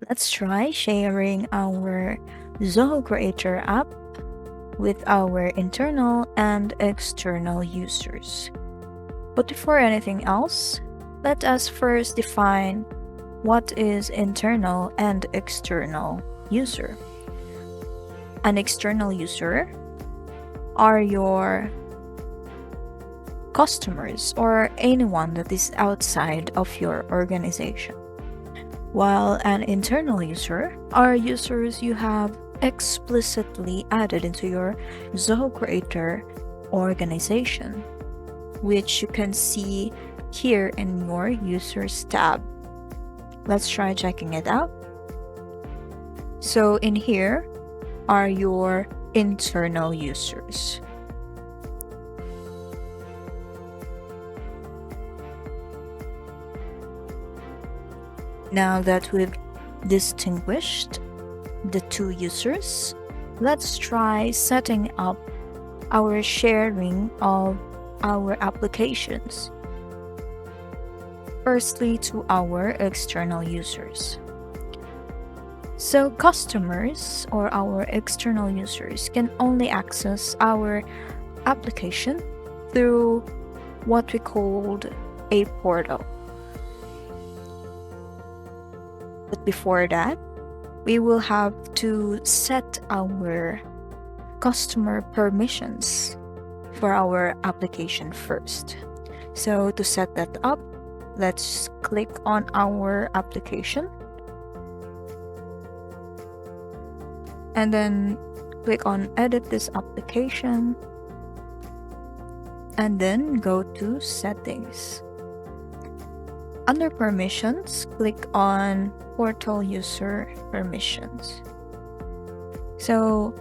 Let's try sharing our Zoho Creator app with our internal and external users. But before anything else, let us first define what is internal and external user. An external user are your customers or anyone that is outside of your organization, while an internal user are users you have explicitly added into your Zoho Creator organization, which you can see here in your users tab. Let's try checking it out. So in here are your internal users. Now that we've distinguished the two users, let's try setting up our sharing of our applications. Firstly, to our external users. So customers or our external users can only access our application through what we called a portal. But before that, we will have to set our customer permissions for our application first. So to set that up, let's click on our application and then click on edit this application and then go to settings. Under permissions, click on portal user permissions. So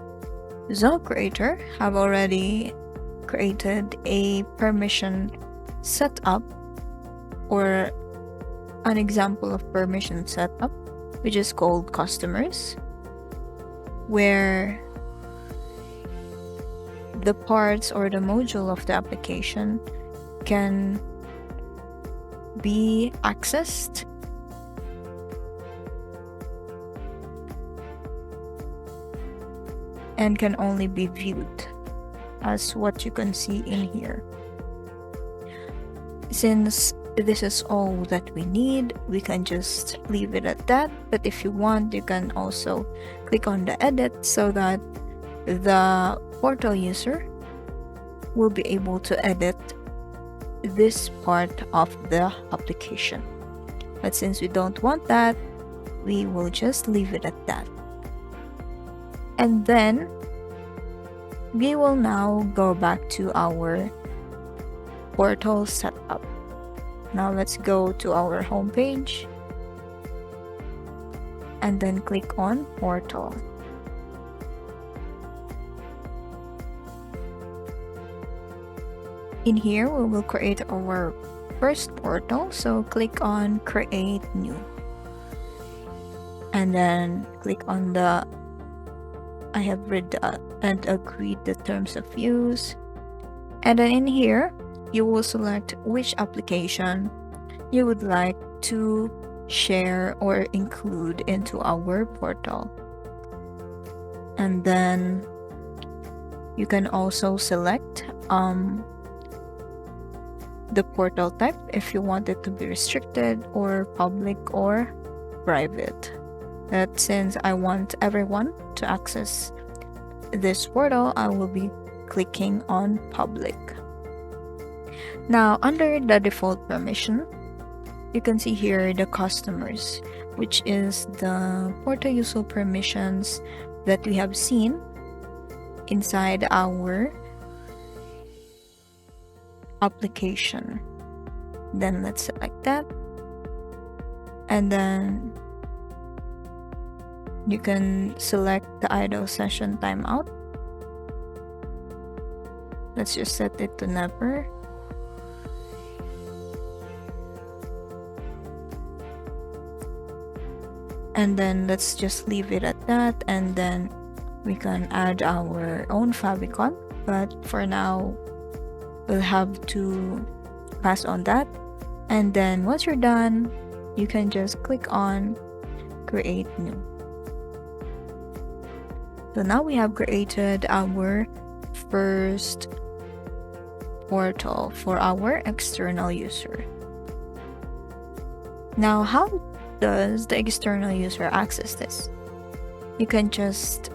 Zoho Creator have already created a permission setup or an example of permission setup, which is called customers, where the parts or the module of the application can be accessed and can only be viewed as what you can see in here. Since this is all that we need, we can just leave it at that, but if you want, you can also click on the edit so that the portal user will be able to edit this part of the application. But since we don't want that, we will just leave it at that. And then we will now go back to our portal setup. Now let's go to our home page and then click on portal. In here, we will create our first portal. So click on create new and then click on the I have read and agreed the terms of use. And then in here, you will select which application you would like to share or include into our portal. And then you can also select the portal type if you want it to be restricted or public or private. That since I want everyone to access this portal, I will be clicking on public. Now, under the default permission, you can see here the customers, which is the portal user permissions that we have seen inside our application. Then let's select that. And then you can select the idle session timeout. Let's just set it to never. And then let's just leave it at that, and then we can add our own favicon, but for now we'll have to pass on that. And then once you're done, you can just click on create new. So now we have created our first portal for our external user. Now, how does the external user access this? You can just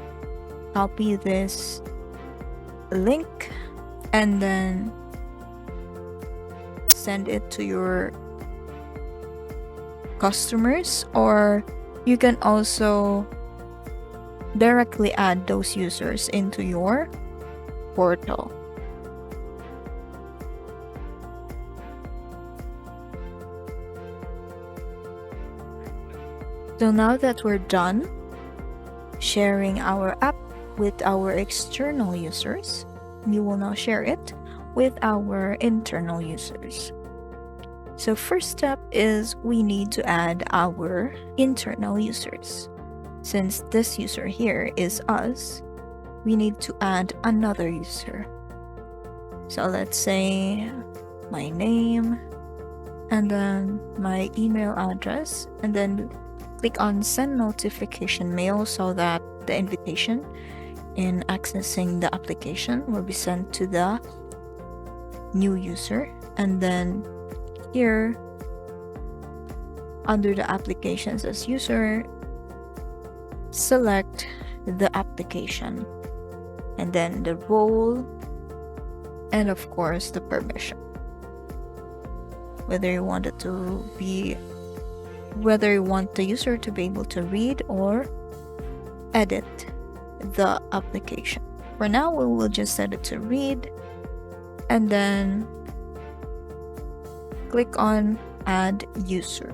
copy this link and then send it to your customers, or you can also directly add those users into your portal. So now that we're done sharing our app with our external users, we will now share it with our internal users. So first step is we need to add our internal users. Since this user here is us, we need to add another user. So let's say my name and then my email address, and then click on send notification mail so that the invitation in accessing the application will be sent to the new user. And then here under the applications as user, select the application and then the role and of course the permission, whether you want the user to be able to read or edit the application. For now, we will just set it to read and then click on add user.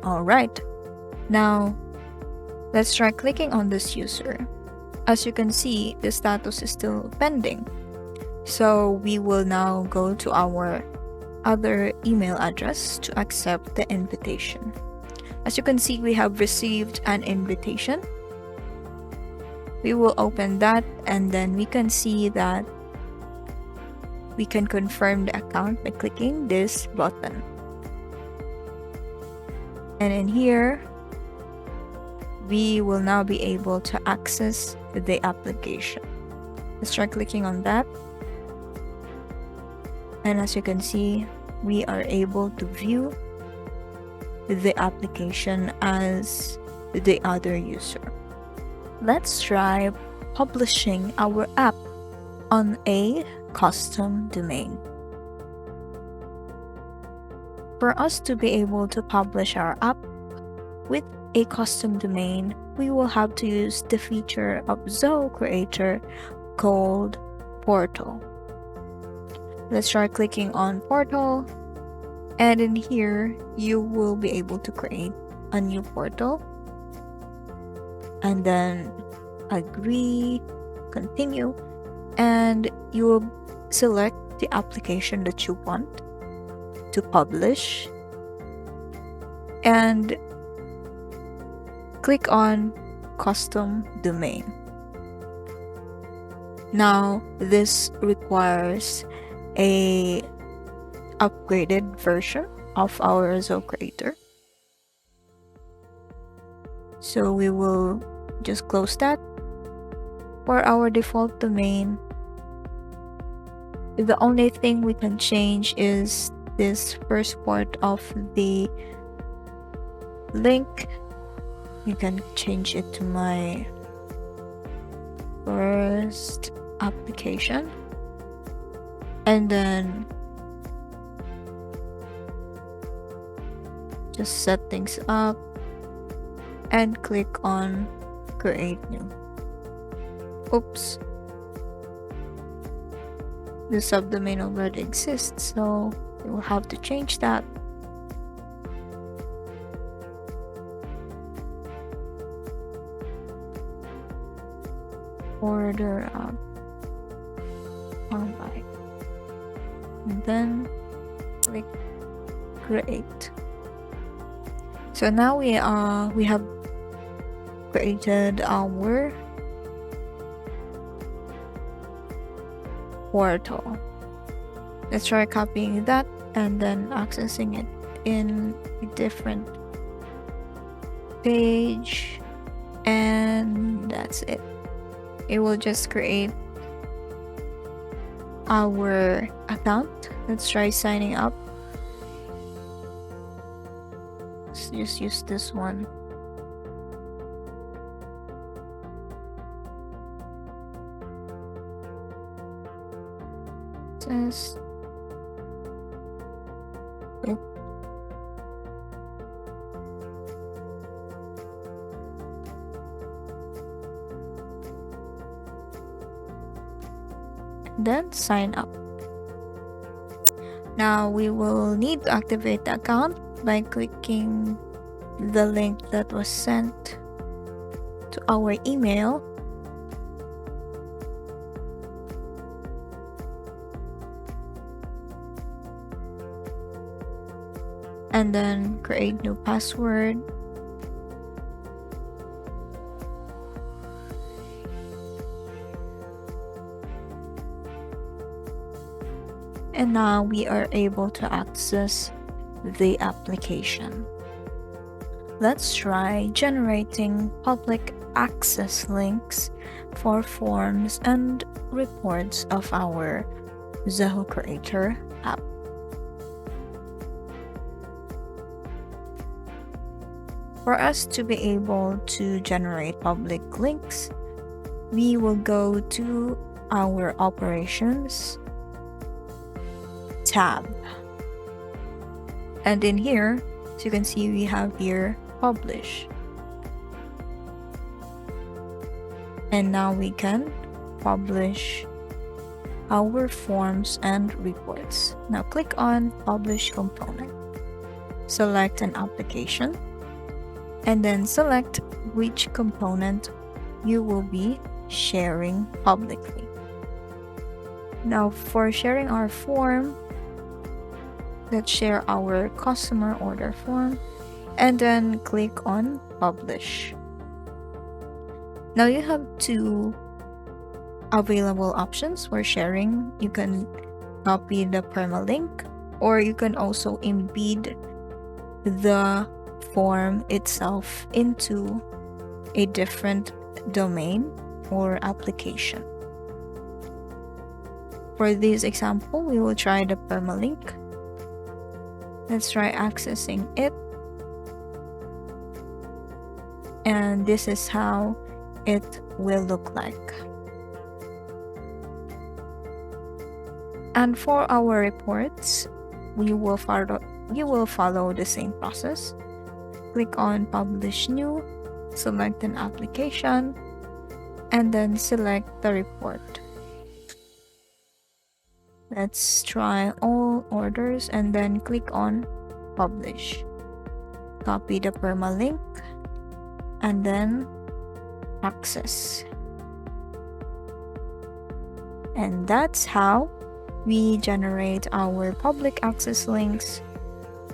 Alright, now let's try clicking on this user. As you can see, the status is still pending. So we will now go to our other email address to accept the invitation. As you can see, we have received an invitation. We will open that and then we can see that we can confirm the account by clicking this button. And in here, we will now be able to access the application. Let's try clicking on that. And as you can see, we are able to view the application as the other user. Let's try publishing our app on a custom domain. For us to be able to publish our app with a custom domain, we will have to use the feature of Zoho Creator called Portal. Let's try clicking on Portal, and in here you will be able to create a new portal and then agree, continue, and you will select the application that you want to publish and click on custom domain. Now this requires a upgraded version of our Zoho Creator. So we will just close that. For our default domain, the only thing we can change is this first part of the link. You can change it to my first application and then just set things up and click on create new. Oops, the subdomain already exists, so we will have to change that. Order up online and then click create. So now we have created our portal. Let's try copying that and then accessing it in a different page, and that's it. It will just create our account. Let's try signing up. Let's just use this one. Just click. Then sign up. Now we will need to activate the account by clicking the link that was sent to our email. And then create new password. And now we are able to access the application. Let's try generating public access links for forms and reports of our Zoho Creator app. For us to be able to generate public links, we will go to our Operations tab. And in here, as you can see, we have here Publish. And now we can publish our forms and reports. Now click on Publish Component. Select an application, and then select which component you will be sharing publicly. Now for sharing our form, let's share our customer order form, and then click on Publish. Now you have two available options for sharing. You can copy the permalink, or you can also embed the form itself into a different domain or application. For this example, we will try the permalink. Let's try accessing it. And this is how it will look like. And for our reports, you will follow the same process. Click on Publish New, select an application, and then select the report. Let's try all orders and then click on Publish. Copy the permalink and then access. And that's how we generate our public access links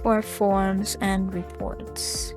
for forms and reports.